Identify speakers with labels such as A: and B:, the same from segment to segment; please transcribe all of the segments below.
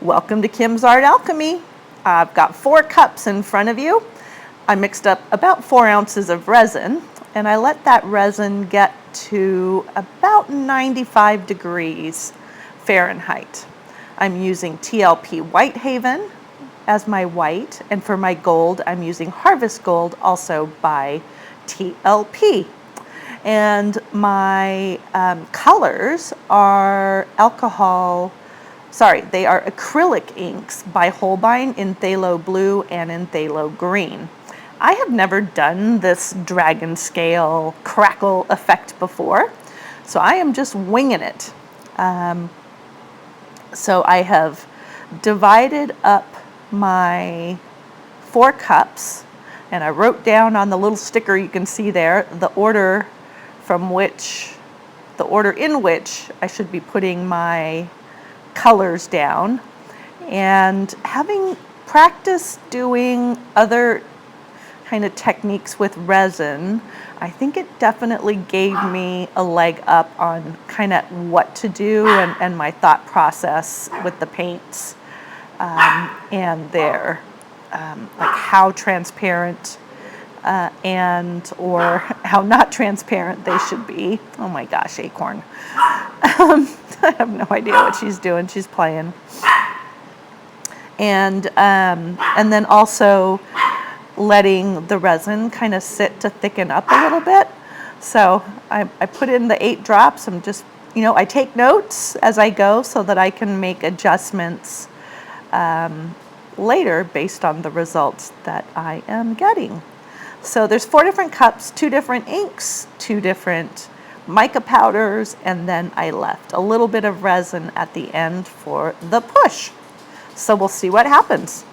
A: Welcome to Kim's Art Alchemy. I've got 4 cups in front of you. I mixed up about 4 ounces of resin, and I let that resin get to about 95 degrees Fahrenheit. I'm using TLP Whitehaven as my white, and for my gold, I'm using Harvest Gold, also by TLP. And my colors are they are acrylic inks by Holbein in Phthalo Blue and in Phthalo Green. I have never done this dragon scale crackle effect before, so I am just winging it. So I have divided up my 4 cups, and I wrote down on the little sticker you can see there the order in which I should be putting my colors down. And having practiced doing other kind of techniques with resin, I think it definitely gave me a leg up on kind of what to do and my thought process with the paints and their like how transparent or how not transparent they should be. Oh my gosh, Acorn. I have no idea what she's doing. She's playing. And then also letting the resin kind of sit to thicken up a little bit. So I put in the 8 drops. I'm just, I take notes as I go so that I can make adjustments later based on the results that I am getting. So there's 4 different cups, 2 different inks, 2 different mica powders, and then I left a little bit of resin at the end for the push. So we'll see what happens.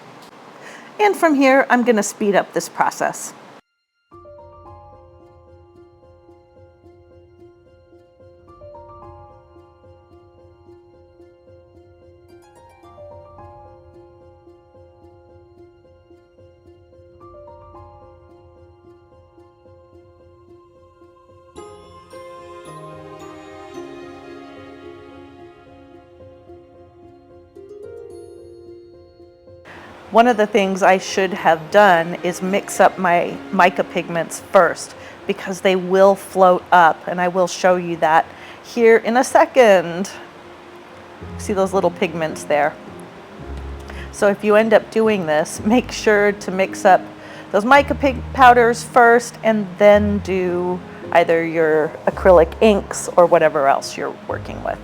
A: And from here, I'm going to speed up this process. One of the things I should have done is mix up my mica pigments first, because they will float up, and I will show you that here in a second. See those little pigments there? So if you end up doing this, make sure to mix up those mica powders first and then do either your acrylic inks or whatever else you're working with.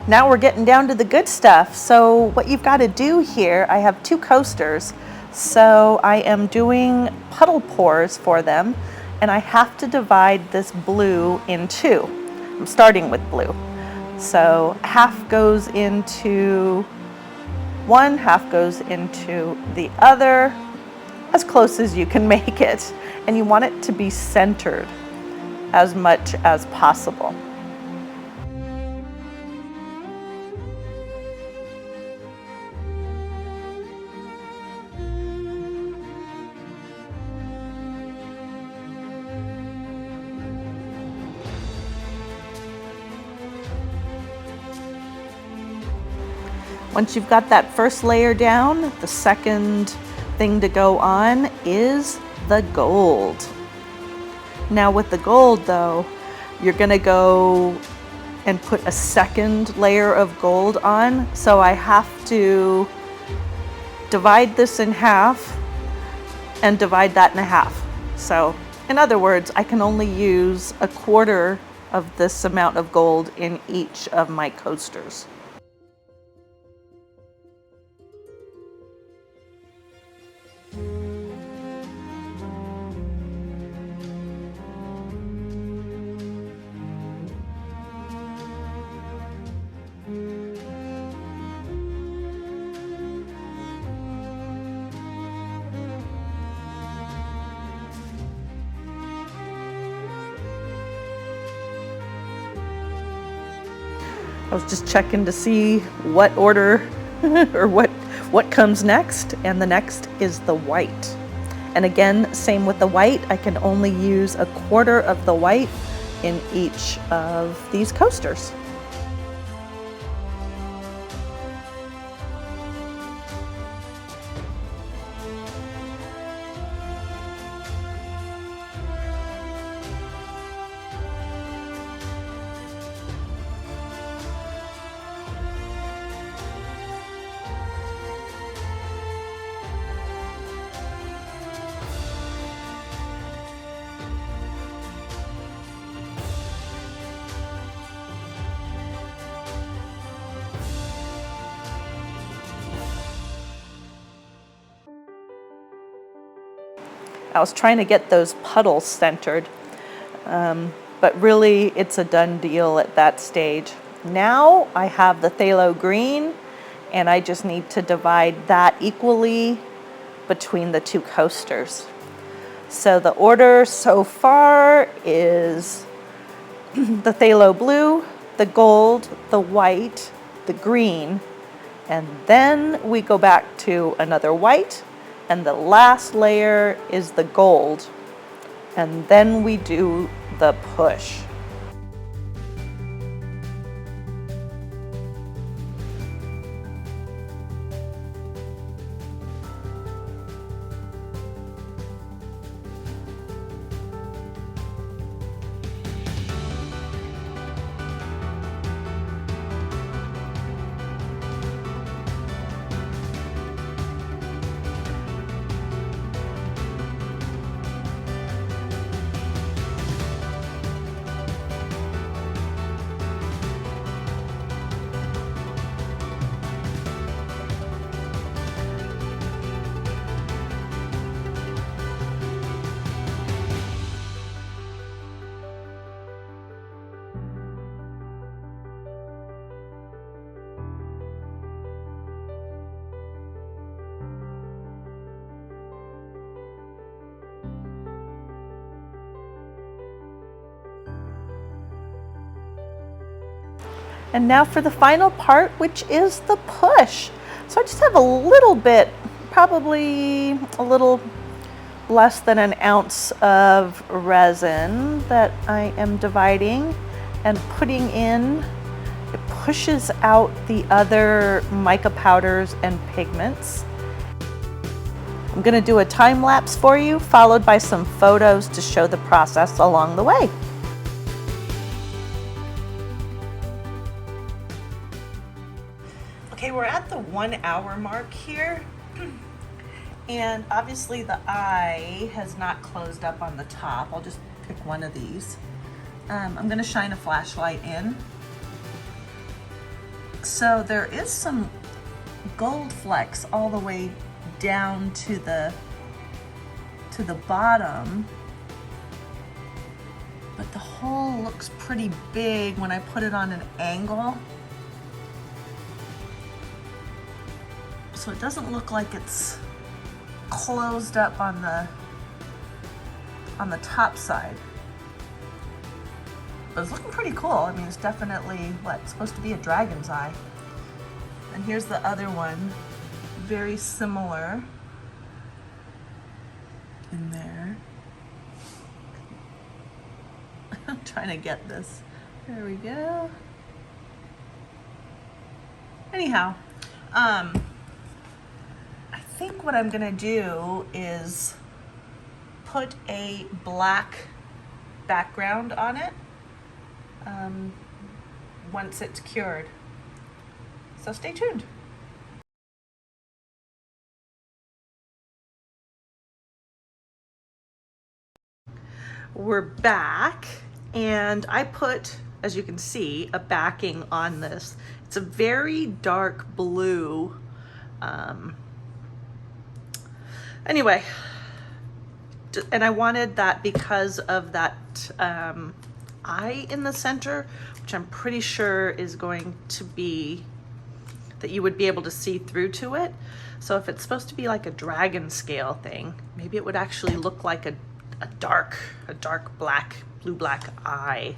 A: Now we're getting down to the good stuff. So what you've got to do here, I have 2 coasters. So I am doing puddle pours for them, and I have to divide this blue in 2. I'm starting with blue. So half goes into one, half goes into the other, as close as you can make it. And you want it to be centered as much as possible. Once you've got that first layer down, the second thing to go on is the gold. Now with the gold though, you're gonna go and put a second layer of gold on. So I have to divide this in half and divide that in half. So in other words, I can only use a quarter of this amount of gold in each of my coasters. I was just checking to see what order or what comes next, and the next is the white. And again, same with the white. I can only use 1/4 of the white in each of these coasters. I was trying to get those puddles centered, but really it's a done deal at that stage. Now I have the phthalo green, and I just need to divide that equally between the two coasters. So the order so far is the phthalo blue, the gold, the white, the green, and then we go back to another white, and the last layer is the gold, and then we do the push. And now for the final part, which is the push. So I just have a little bit, probably a little less than an ounce of resin that I am dividing and putting in. It pushes out the other mica powders and pigments. I'm going to do a time lapse for you, followed by some photos to show the process along the way. Okay, we're at the 1 hour mark here. And obviously the eye has not closed up on the top. I'll just pick one of these. I'm gonna shine a flashlight in. So there is some gold flecks all the way down to the bottom. But the hole looks pretty big when I put it on an angle. So it doesn't look like it's closed up on the top side. But it's looking pretty cool. I mean, it's definitely it's supposed to be a dragon's eye. And here's the other one, very similar in there. I'm trying to get this. There we go. Anyhow, I think what I'm gonna do is put a black background on it once it's cured. So stay tuned. We're back, and I put, as you can see, a backing on this. It's a very dark blue. Anyway, and I wanted that because of that eye in the center, which I'm pretty sure is going to be, that you would be able to see through to it. So if it's supposed to be like a dragon scale thing, maybe it would actually look like a dark black, blue-black eye.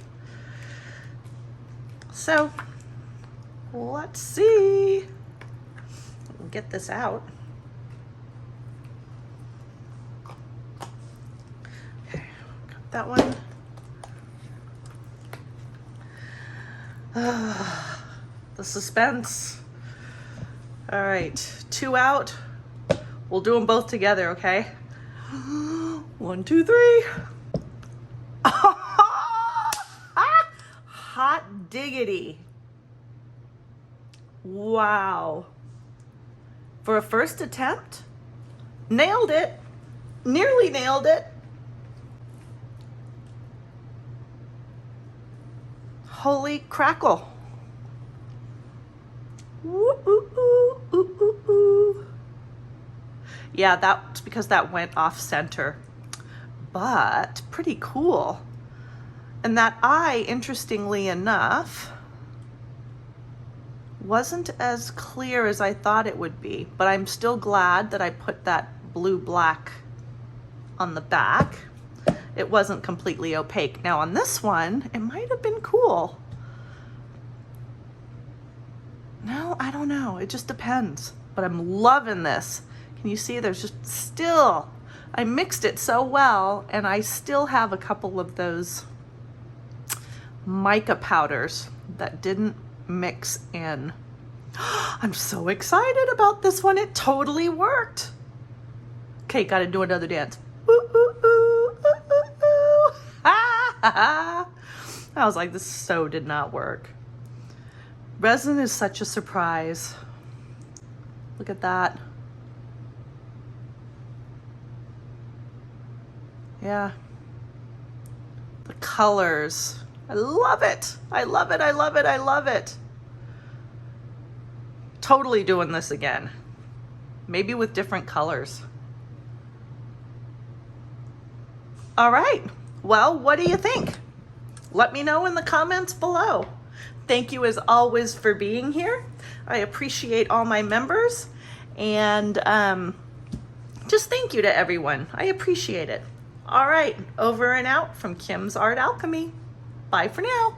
A: So let's see. We'll get this out. that one. The suspense. All right, 2 out. We'll do them both together, okay? 1, 2, 3. Hot diggity. Wow. For a first attempt, nailed it. Nearly nailed it. Holy crackle. Ooh, ooh, ooh, ooh, ooh, ooh. Yeah, that's because that went off center, but pretty cool. And that eye, interestingly enough, wasn't as clear as I thought it would be, but I'm still glad that I put that blue-black on the back. It wasn't completely opaque. Now on this one, it might have been cool. No, I don't know. It just depends. But I'm loving this. Can you see there's just still, I mixed it so well, and I still have a couple of those mica powders that didn't mix in. I'm so excited about this one. It totally worked. Okay, gotta do another dance. Ooh, ooh, ooh, ooh, ooh, ooh. I was like, this so did not work. Resin is such a surprise. Look at that. Yeah. The colors. I love it. I love it. I love it. I love it. Totally doing this again. Maybe with different colors. All right. Well, what do you think? Let me know in the comments below. Thank you as always for being here. I appreciate all my members, and just thank you to everyone. I appreciate it. All right, over and out from Kim's Art Alchemy. Bye for now.